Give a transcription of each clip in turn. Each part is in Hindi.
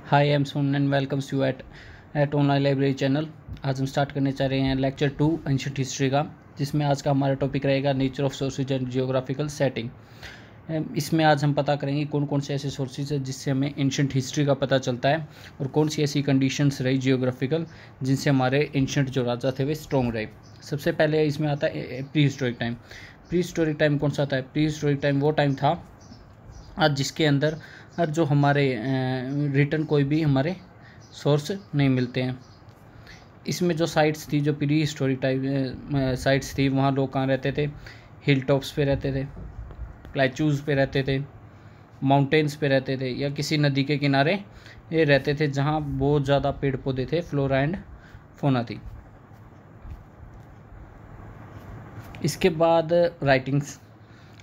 हाय, आई एम सोन and welcomes you at online library channel. आज हम स्टार्ट करने चाह रहे हैं लेक्चर 2 एंशिएंट हिस्ट्री का, जिसमें आज का हमारा टॉपिक रहेगा nature of sources and geographical setting. इसमें आज हम पता करेंगे कौन कौन से ऐसे सोर्सेज हैं जिससे हमें एंशिएंट हिस्ट्री का पता चलता है, और कौन सी ऐसी कंडीशंस रही जियोग्राफिकल जिनसे हमारे एंशिएंट जो राजा थे वे स्ट्रॉन्ग रहे। सबसे पहले इसमें आता है pre historic time. Pre historic time कौन सा आता है? प्री हिस्टोरिक टाइम वो टाइम था आज जिसके अंदर जो हमारे रिटर्न कोई भी हमारे सोर्स नहीं मिलते हैं। इसमें जो साइट्स थी, जो प्री हिस्टोरिक टाइप साइट्स थी, वहाँ लोग कहाँ रहते थे? हिल टॉप्स पे रहते थे, प्लेचूज़ पे रहते थे, माउंटेन्स पे रहते थे, या किसी नदी के किनारे ये रहते थे जहाँ बहुत ज़्यादा पेड़ पौधे थे, फ्लोरा एंड फोना थी। इसके बाद राइटिंग्स।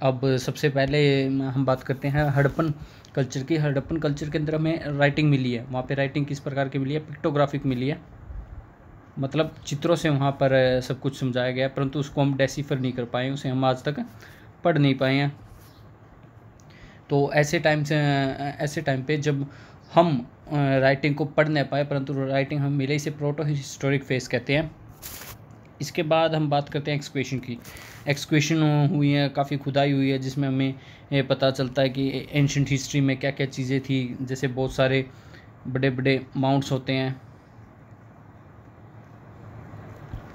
अब सबसे पहले हम बात करते हैं हड़प्पन कल्चर की। हड़प्पन कल्चर के अंदर हमें राइटिंग मिली है। वहाँ पे राइटिंग किस प्रकार की मिली है? पिक्टोग्राफिक मिली है, मतलब चित्रों से वहाँ पर सब कुछ समझाया गया है, परंतु उसको हम डेसिफर नहीं कर पाए, उसे हम आज तक पढ़ नहीं पाए हैं। तो ऐसे टाइम पे जब हम राइटिंग को पढ़ नहीं पाए, परंतु राइटिंग हमें मिले, इसे प्रोटो हिस्टोरिक फेज कहते हैं। इसके बाद हम बात करते हैं एक्सक्वेशन की। एक्सक्वेशन हुई है, काफ़ी खुदाई हुई है, जिसमें हमें ये पता चलता है कि एंशिएंट हिस्ट्री में क्या क्या चीज़ें थी। जैसे बहुत सारे बड़े बड़े माउंट्स होते हैं,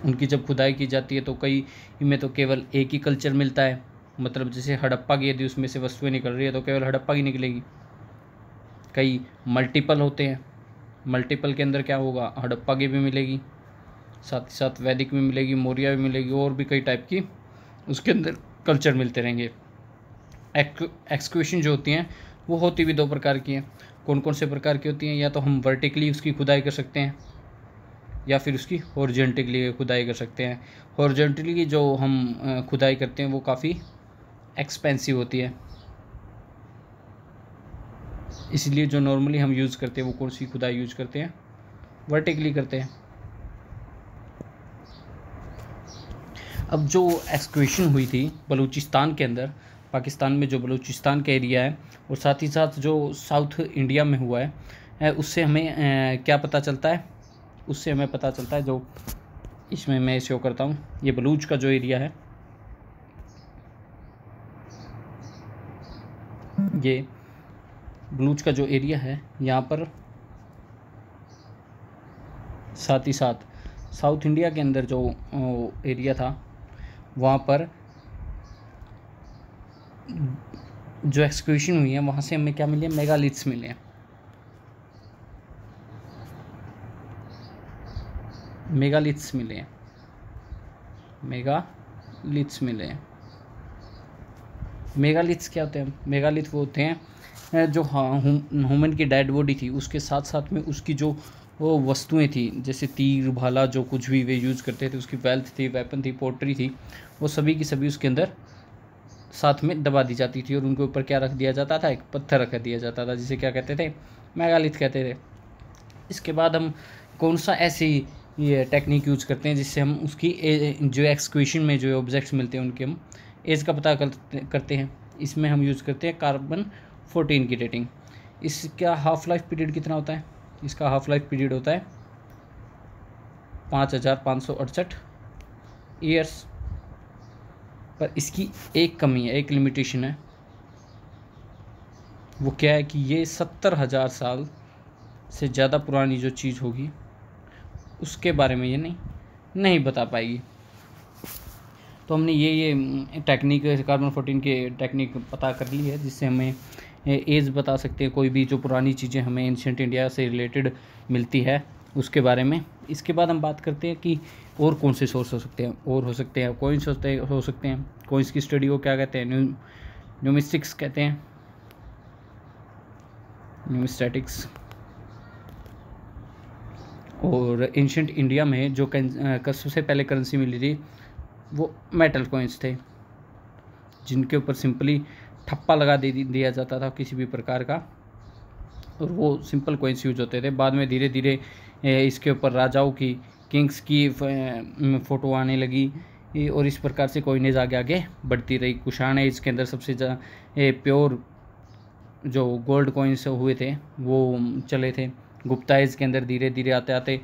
उनकी जब खुदाई की जाती है तो कई में तो केवल एक ही कल्चर मिलता है। मतलब जैसे हड़प्पा की यदि उसमें से वस्तुएं निकल रही है तो केवल हड़प्पा की निकलेगी। कई मल्टीपल होते हैं, मल्टीपल के अंदर क्या होगा? हड़प्पा की भी मिलेगी, साथ ही साथ वैदिक भी मिलेगी, मौर्य भी मिलेगी, और भी कई टाइप की उसके अंदर कल्चर मिलते रहेंगे। एक्सक्वेशन जो होती हैं वो होती भी दो प्रकार की हैं। कौन कौन से प्रकार की होती हैं? या तो हम वर्टिकली उसकी खुदाई कर सकते हैं, या फिर उसकी हॉरिजॉन्टली खुदाई कर सकते हैं। हॉरिजॉन्टली की जो हम खुदाई करते हैं वो काफ़ी एक्सपेंसिव होती है, इसलिए जो नॉर्मली हम यूज़ करते हैं वो कौन सी खुदाई यूज करते हैं? वर्टिकली करते हैं। अब जो एक्सक्वेशन हुई थी बलूचिस्तान के अंदर, पाकिस्तान में जो बलूचिस्तान का एरिया है, और साथ ही साथ जो साउथ इंडिया में हुआ है, उससे हमें क्या पता चलता है? उससे हमें पता चलता है, जो इसमें मैं शो करता हूँ, ये बलूच का जो एरिया है, ये बलूच का जो एरिया है, यहाँ पर साथ ही साथ साउथ इंडिया के अंदर जो एरिया था, वहाँ पर जो एक्सक्वेशन हुई है वहाँ से हमें क्या मिले? मेगालिथ्स मिले हैं। मेगालिथ्स मिले हैं, मेगालिथ्स मिले हैं। मेगालिथ्स क्या होते हैं? मेगालिथ वो होते हैं जो ह्यूमन की डेड बॉडी थी, उसके साथ साथ में उसकी जो वो वस्तुएं थी, जैसे तीर भाला, जो कुछ भी वे यूज़ करते थे, उसकी वेल्थ थी, वेपन थी, पोट्री थी, वो सभी की सभी उसके अंदर साथ में दबा दी जाती थी, और उनके ऊपर क्या रख दिया जाता था? एक पत्थर रख दिया जाता था, जिसे क्या कहते थे? मेगालिथ कहते थे। इसके बाद हम कौन सा ऐसी ये टेक्निक यूज़ करते हैं जिससे हम उसकी जो एक्सक्वेशन में जो ऑब्जेक्ट्स मिलते हैं उनके हम एज का पता करते हैं? इसमें हम यूज़ करते हैं कार्बन 14 की डेटिंग। इसका हाफ लाइफ पीरियड कितना होता है? इसका हाफ लाइफ पीरियड होता है 5568 ईयर्स। पर इसकी एक कमी है, एक लिमिटेशन है। वो क्या है कि ये 70,000 से ज़्यादा पुरानी जो चीज़ होगी उसके बारे में ये नहीं बता पाएगी। तो हमने ये टेक्निक, कार्बन 14 के टेक्निक पता कर ली है, जिससे हमें एज बता सकते हैं कोई भी जो पुरानी चीज़ें हमें एंशिएंट इंडिया से रिलेटेड मिलती है उसके बारे में। इसके बाद हम बात करते हैं कि और कौन से सोर्स हो सकते हैं। और हो सकते हैं कॉइन्स हो सकते हैं। कॉइन्स की स्टडी को क्या कहते हैं? न्यूमिस्टिक्स कहते हैं, न्यूमिस्टैटिक्स। और एंशिएंट इंडिया में जो सबसे पहले करेंसी मिली थी वो मेटल कॉइन्स थे, जिनके ऊपर सिंपली ठप्पा लगा दिया जाता था किसी भी प्रकार का, और वो सिंपल कॉइन्स यूज होते थे। बाद में धीरे धीरे इसके ऊपर राजाओं की, किंग्स की फ़ोटो आने लगी, और इस प्रकार से कॉइनेज आगे आगे बढ़ती रही। कुषाण एज के अंदर सबसे ज़्यादा प्योर जो गोल्ड कॉइन्स हुए थे वो चले थे। गुप्ता एज के अंदर धीरे धीरे आते आते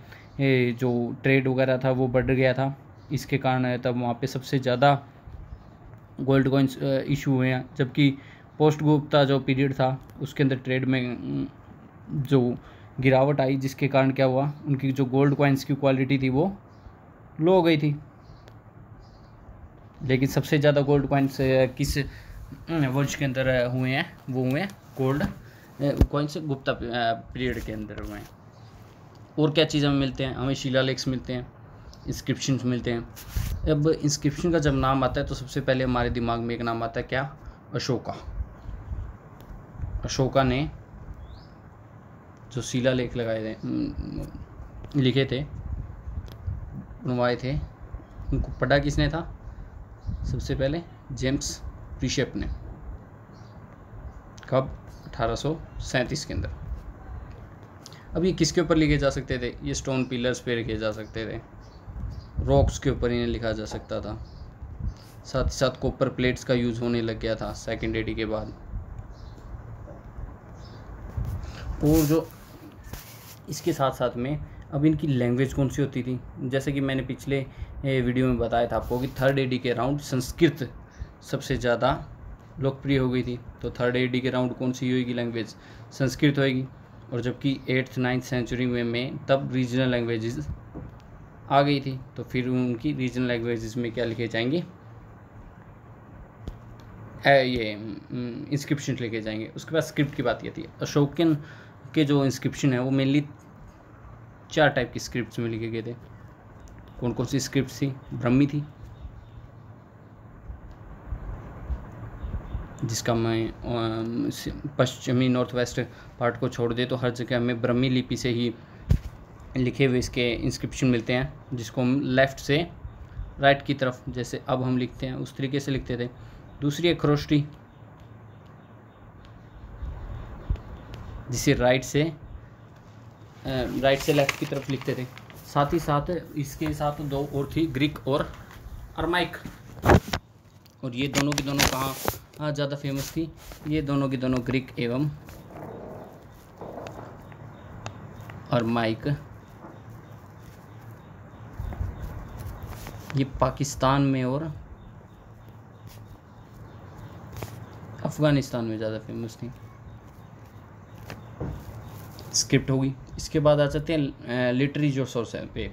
जो ट्रेड वगैरह था वो बढ़ गया था। इसके कारण तब वहाँ पे सबसे ज़्यादा गोल्ड कॉइन्स इशू हुए हैं। जबकि पोस्ट गुप्ता जो पीरियड था उसके अंदर ट्रेड में जो गिरावट आई, जिसके कारण क्या हुआ, उनकी जो गोल्ड कॉइन्स की क्वालिटी थी वो लो हो गई थी। लेकिन सबसे ज़्यादा गोल्ड कॉइन्स किस वंश के अंदर हुए हैं, वो हुए हैं गोल्ड कॉइन्स गुप्ता पीरियड के अंदर हुए हैं। और क्या चीज़ हमें मिलते हैं, हमें शिलालेख मिलते हैं, इंस्क्रिप्शन मिलते हैं। अब इंस्क्रिप्शन का जब नाम आता है तो सबसे पहले हमारे दिमाग में एक नाम आता है, क्या, अशोका। अशोका ने जो शिलालेख लगाए थे, लिखे थे, बनवाए थे, उनको पढ़ा किसने था, सबसे पहले जेम्स प्रिशेप ने। कब, 1837 के अंदर। अब ये किसके ऊपर लिखे जा सकते थे, ये स्टोन पिलर्स पे लिखे जा सकते थे, रॉक्स के ऊपर इन्हें लिखा जा सकता था। साथ ही साथ कॉपर प्लेट्स का यूज़ होने लग गया था सेकेंड एडी के बाद। और जो इसके साथ साथ में अब इनकी लैंग्वेज कौन सी होती थी, जैसे कि मैंने पिछले वीडियो में बताया था आपको कि थर्ड एडी के अराउंड संस्कृत सबसे ज़्यादा लोकप्रिय हो गई थी। तो थर्ड एडी के अराउंड कौन सी होगी लैंग्वेज, संस्कृत होगी। और जबकि 8th-9th सेंचुरी में तब रीजनल लैंग्वेजेस आ गई थी, तो फिर उनकी रीजनल लैंग्वेजेस में क्या लिखे जाएंगे, ये इंस्क्रिप्शन लिखे जाएंगे। उसके बाद स्क्रिप्ट की बात आती है। अशोकन के जो इंस्क्रिप्शन है वो मेनली 4 टाइप की स्क्रिप्ट्स में लिखे गए थे। कौन कौन सी स्क्रिप्ट थी, ब्रह्मी थी, जिसका मैं पश्चिमी नॉर्थ वेस्ट पार्ट को छोड़ दे तो हर जगह हमें ब्रह्मी लिपि से ही लिखे हुए इसके इंस्क्रिप्शन मिलते हैं, जिसको हम लेफ़्ट से राइट की तरफ, जैसे अब हम लिखते हैं उस तरीके से लिखते थे। दूसरी है खरोष्टी, जिसे राइट से लेफ़्ट की तरफ लिखते थे। साथ ही साथ इसके साथ 2 और थी, ग्रीक और अरमाइक। और ये दोनों की दोनों कहाँ ज़्यादा फेमस थी, ये दोनों की दोनों ग्रीक एवं अरमाइक, ये पाकिस्तान में और अफ़गानिस्तान में ज़्यादा फेमस थी। स्क्रिप्ट होगी। इसके बाद आ जाते हैं लिटरेरी जो सोर्स है पे,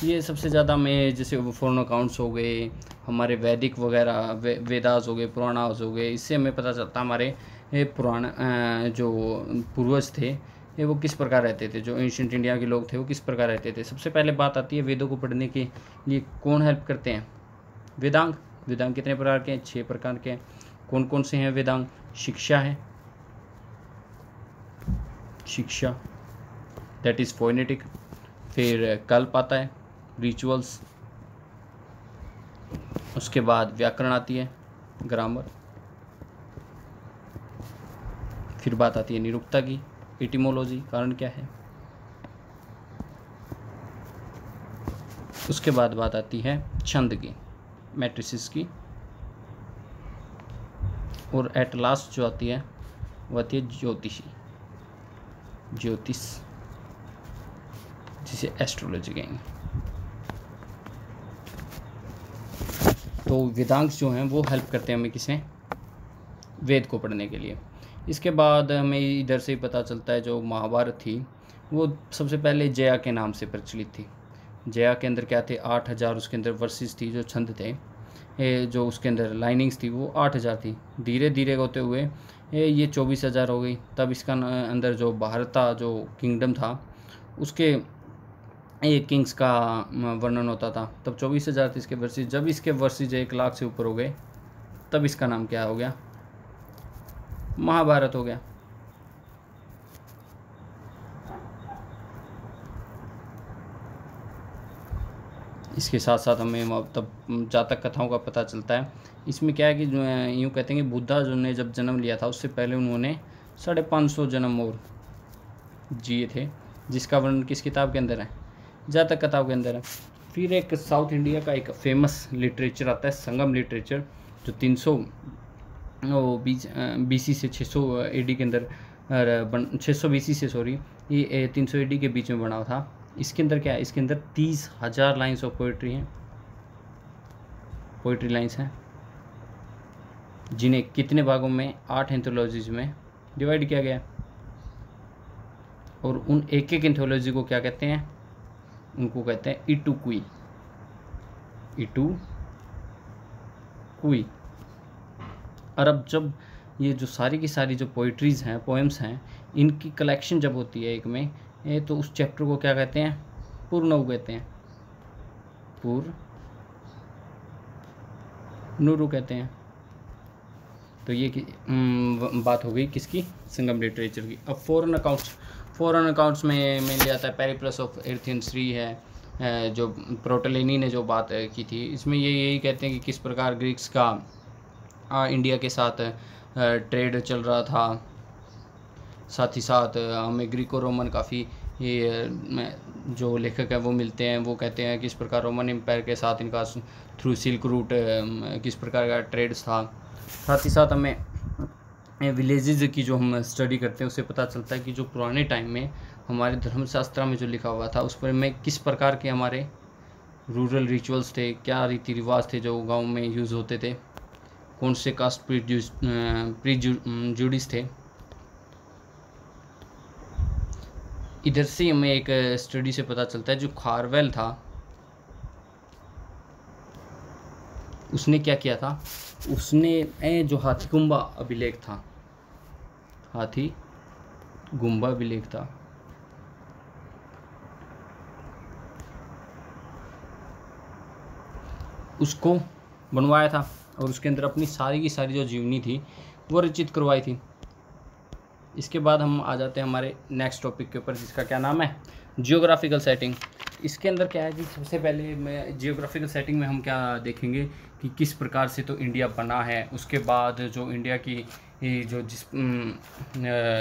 ये सबसे ज़्यादा में जैसे फॉरेन अकाउंट्स हो गए, हमारे वैदिक वगैरह वेदास हो गए, पुराणास हो गए। इससे हमें पता चलता हमारे पुराण जो पूर्वज थे वो किस प्रकार रहते थे, जो एंशिएंट इंडिया के लोग थे वो किस प्रकार रहते थे। सबसे पहले बात आती है वेदों को पढ़ने के लिए कौन हेल्प करते हैं, वेदांग। वेदांग कितने प्रकार के हैं, 6 प्रकार के हैं। कौन कौन से हैं वेदांग, शिक्षा है, शिक्षा दैट इज़ फोनेटिक। फिर कल्प आता है, रिचुअल्स। उसके बाद व्याकरण आती है, ग्रामर। फिर बात आती है निरुक्ता की, एटिमोलॉजी, कारण क्या है। उसके बाद बात आती है छंद की, मैट्रिसेस की। और एट लास्ट जो आती है वो आती है ज्योतिषी, ज्योतिष, जिसे एस्ट्रोलॉजी कहेंगे। तो वेदांग जो हैं वो हेल्प करते हैं हमें किसे, वेद को पढ़ने के लिए। इसके बाद हमें इधर से ही पता चलता है जो महाभारत थी वो सबसे पहले जया के नाम से प्रचलित थी। जया के अंदर क्या थे, 8000 उसके अंदर वर्सेस थी, जो छंद थे, जो उसके अंदर लाइनिंग्स थी वो 8000 थी। धीरे धीरे होते हुए ये 24000 हो गई। तब इसका अंदर जो भारत था, जो किंगडम था, उसके एक किंग्स का वर्णन होता था। तब 24000 थे इसके वर्सेस। जब इसके वर्सेस 1 लाख से ऊपर हो गए तब इसका नाम क्या हो गया, महाभारत हो गया। इसके साथ साथ हमें तब जातक कथाओं का पता चलता है। इसमें क्या है कि यूँ कहते हैं कि बुद्धा जो ने जब जन्म लिया था उससे पहले उन्होंने 550 जन्म और जिए थे, जिसका वर्णन किस किताब के अंदर है, जातक कथाओं के अंदर है। फिर एक साउथ इंडिया का एक फेमस लिटरेचर आता है, संगम लिटरेचर, जो 300 वो BC से 600 AD के अंदर 600 BC से सॉरी ये 300 AD के बीच में बना था। इसके अंदर क्या है, इसके अंदर 30,000 लाइन्स ऑफ पोइट्री हैं, पोइट्री लाइन्स हैं, जिन्हें कितने भागों में, 8 एंथोलॉजीज में डिवाइड किया गया। और उन एक एक एंथोलॉजी को क्या कहते हैं, उनको कहते हैं इटुकुई, इटुकुई। और अब जब ये जो सारी की सारी जो पोइट्रीज़ हैं, पोएम्स हैं, इनकी कलेक्शन जब होती है एक में, तो उस चैप्टर को क्या कहते हैं, पूर्णव कहते हैं, पूर्णुरु कहते हैं। तो ये बात हो गई किसकी, संगम लिटरेचर की। अब फॉरेन अकाउंट्स में मेनली आता है पेरिप्लस ऑफ एथेंस है, जो प्रोटोलेनी ने जो बात की थी, इसमें ये यही कहते हैं कि किस प्रकार ग्रीक्स का इंडिया के साथ ट्रेड चल रहा था। साथ ही साथ हमें ग्रीको रोमन काफ़ी ये जो लेखक है वो मिलते हैं, वो कहते हैं किस प्रकार रोमन एम्पायर के साथ इनका थ्रू सिल्क रूट किस प्रकार का ट्रेड था। साथ ही साथ हमें विलेजेस की जो हम स्टडी करते हैं उससे पता चलता है कि जो पुराने टाइम में हमारे धर्मशास्त्र में जो लिखा हुआ था उस पर में किस प्रकार के हमारे रूरल रिचुअल्स थे, क्या रीति रिवाज थे जो गांव में यूज़ होते थे, कौन से कास्ट प्रीजुडिस थे। इधर से हमें एक स्टडी से पता चलता है, जो खारवेल था उसने क्या किया था, उसने जो हाथीगुम्बा अभिलेख था, हाथीगुम्बा अभिलेख था, उसको बनवाया था और उसके अंदर अपनी सारी की सारी जो जीवनी थी वो रचित करवाई थी। इसके बाद हम आ जाते हैं हमारे नेक्स्ट टॉपिक के ऊपर, जिसका क्या नाम है, जियोग्राफिकल सेटिंग। इसके अंदर क्या है कि सबसे पहले मैं जियोग्राफिकल सेटिंग में हम क्या देखेंगे कि किस प्रकार से तो इंडिया बना है, उसके बाद जो इंडिया की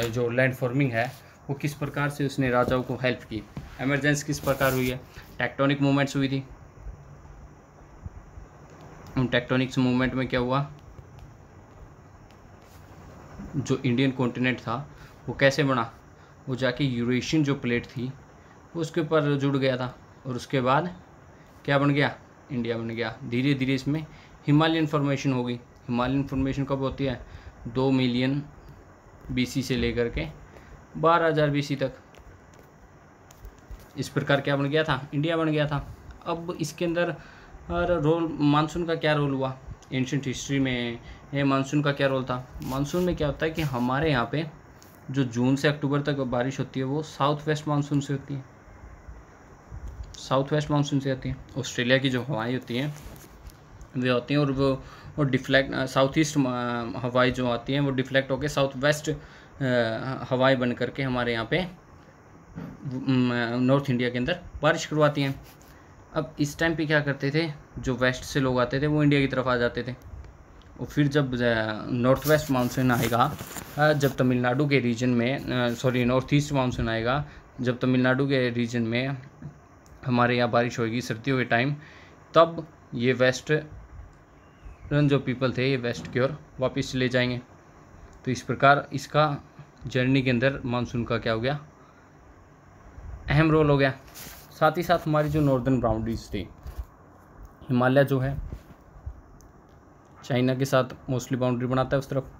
जो लैंड फॉर्मिंग है वो किस प्रकार से उसने राजाओं को हेल्प की, एमरजेंसी किस प्रकार हुई है, टेक्टोनिक मूवमेंट्स हुई थी। उन टेक्टोनिक्स मूवमेंट में क्या हुआ, जो इंडियन कॉन्टिनेंट था वो कैसे बना, वो जाके यूरेशियन जो प्लेट थी उसके ऊपर जुड़ गया था और उसके बाद क्या बन गया, इंडिया बन गया। धीरे धीरे इसमें हिमालयन फॉर्मेशन होगी। हिमालयन फॉर्मेशन कब होती है, 2 मिलियन BC से लेकर के 12,000 BC तक। इस प्रकार क्या बन गया था, इंडिया बन गया था। अब इसके अंदर रोल मानसून का क्या रोल हुआ, एंशिएंट हिस्ट्री में ये मानसून का क्या रोल था। मानसून में क्या होता है कि हमारे यहाँ पे जो जून से अक्टूबर तक बारिश होती है वो साउथ वेस्ट मानसून से होती है, साउथ वेस्ट मानसून से आती है। ऑस्ट्रेलिया की जो हवाएं होती हैं वे होती हैं और वो डिफ्लेक्ट, साउथ ईस्ट हवाएं जो आती हैं वो डिफ्लेक्ट होकर साउथ वेस्ट हवाएं बन करके हमारे यहाँ पे नॉर्थ इंडिया के अंदर बारिश करवाती हैं। अब इस टाइम पे क्या करते थे, जो वेस्ट से लोग आते थे वो इंडिया की तरफ आ जाते थे, और फिर जब नॉर्थ वेस्ट मानसून आएगा, जब तमिलनाडु के रीजन में नॉर्थ ईस्ट मानसून आएगा, जब तमिलनाडु के रीजन में हमारे यहाँ बारिश होगी सर्दियों के टाइम, तब ये वेस्टर्न जो पीपल थे ये वेस्ट की ओर वापस चले जाएंगे। तो इस प्रकार इसका जर्नी के अंदर मानसून का क्या हो गया, अहम रोल हो गया। साथ ही साथ हमारी जो नॉर्दर्न बाउंड्रीज थी, हिमालय जो है चाइना के साथ मोस्टली बाउंड्री बनाता है उस तरफ।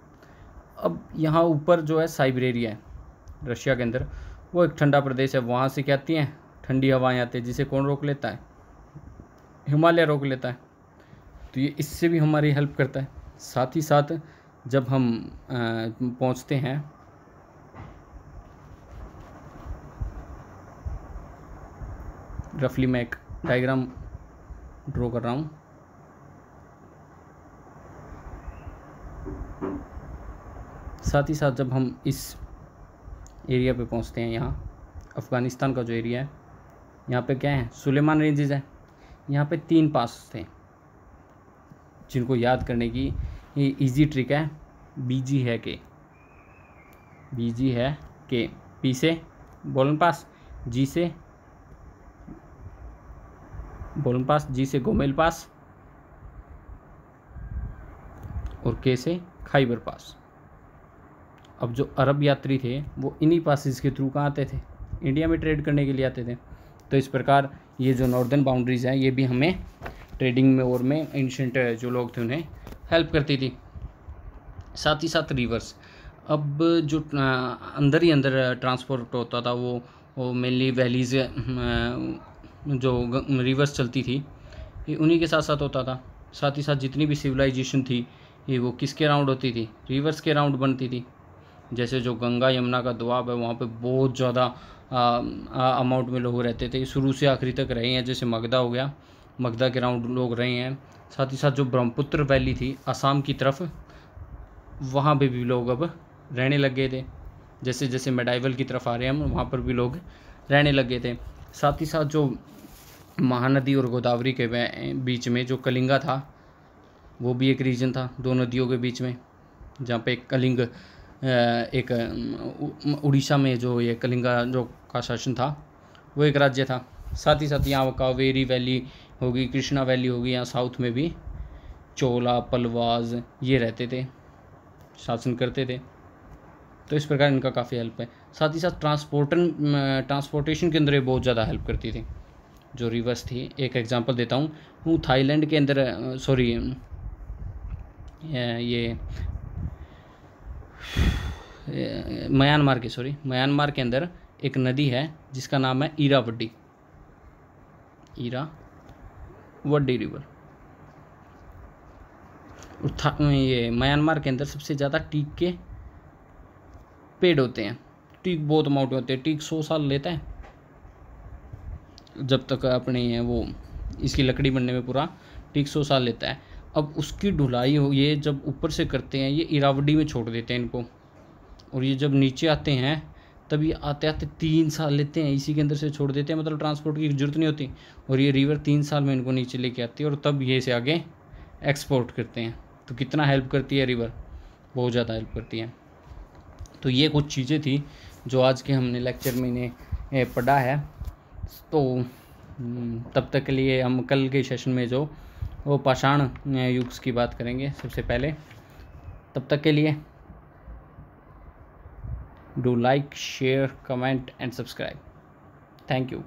अब यहाँ ऊपर जो है साइबेरिया है रशिया के अंदर, वो एक ठंडा प्रदेश है, वहाँ से क्या आती हैं, ठंडी हवाएं आती है, जिसे कौन रोक लेता है, हिमालय रोक लेता है। तो ये इससे भी हमारी हेल्प करता है। साथ ही साथ जब हम पहुँचते हैं रफली, मैं एक डायग्राम ड्रॉ कर रहा हूँ। साथ ही साथ जब हम इस एरिया पे पहुँचते हैं, यहाँ अफ़गानिस्तान का जो एरिया है, यहाँ पे क्या है, सुलेमान रेंजेस है। यहाँ पे 3 पास थे जिनको याद करने की ये इजी ट्रिक है, BG है के, BG है के, P से बोलन पास, G से बोलन पास, G से गोमेल पास और K से खाइबर पास। अब जो अरब यात्री थे वो इन्हीं पासिस के थ्रू कहाँ आते थे, इंडिया में ट्रेड करने के लिए आते थे। तो इस प्रकार ये जो नॉर्दर्न बाउंड्रीज़ हैं ये भी हमें ट्रेडिंग में और में एंशिएंट जो लोग थे उन्हें हेल्प करती थी। साथ ही साथ रिवर्स, अब जो अंदर ही अंदर ट्रांसपोर्ट होता था वो मेनली वैलीज जो रिवर्स चलती थी ये उन्हीं के साथ साथ होता था। साथ ही साथ जितनी भी सिविलाइजेशन थी ये वो किसके राउंड होती थी, रिवर्स के राउंड बनती थी। जैसे जो गंगा यमुना का दोआब है वहाँ पे बहुत ज़्यादा अमाउंट में लोग रहते थे, शुरू से आखिरी तक रहे हैं। जैसे मगधा हो गया, मगधा के राउंड लोग रहे हैं। साथ ही साथ जो ब्रह्मपुत्र वैली थी असम की तरफ, वहाँ पे भी लोग अब रहने लग गए थे। जैसे जैसे मेडाइवल की तरफ आ रहे हैं हम, वहाँ पर भी लोग रहने लग गए थे। साथ ही साथ जो महानदी और गोदावरी के बीच में जो कलिंगा था वो भी एक रीजन था, दो नदियों के बीच में, जहाँ पे कलिंग एक उड़ीसा में जो ये कलिंगा जो का शासन था वो एक राज्य था। साथ ही साथ यहाँ कावेरी वैली होगी, कृष्णा वैली होगी, यहाँ साउथ में भी चोला पलवाज ये रहते थे, शासन करते थे। तो इस प्रकार इनका काफ़ी हेल्प है। साथ ही साथ ट्रांसपोर्टेशन के अंदर ये बहुत ज़्यादा हेल्प करती थी जो रिवर्स थी। एक एग्जांपल देता हूँ थाईलैंड के अंदर ये म्यांमार के अंदर एक नदी है जिसका नाम है इरावडी रिवर। ये म्यांमार के अंदर सबसे ज़्यादा टीक के पेड़ होते हैं, टीक बहुत अमाउंट होते हैं। टीक 100 साल लेता है जब तक अपने वो इसकी लकड़ी बनने में, पूरा टीक 100 साल लेता है। अब उसकी ढुलाई हो, ये जब ऊपर से करते हैं ये इरावडी में छोड़ देते हैं इनको, और ये जब नीचे आते हैं तब ये आते आते 3 साल लेते हैं, इसी के अंदर से छोड़ देते हैं, मतलब ट्रांसपोर्ट की जरूरत नहीं होती। और ये रिवर 3 साल में इनको नीचे लेके आती है और तब ये इसे आगे एक्सपोर्ट करते हैं। तो कितना हेल्प करती है रिवर, बहुत ज़्यादा हेल्प करती है। तो ये कुछ चीज़ें थी जो आज के हमने लेक्चर में इन्हें पढ़ा है। तो तब तक के लिए हम कल के सेशन में जो वो पाषाण युग की बात करेंगे सबसे पहले। तब तक के लिए do like, share, comment and subscribe. Thank you.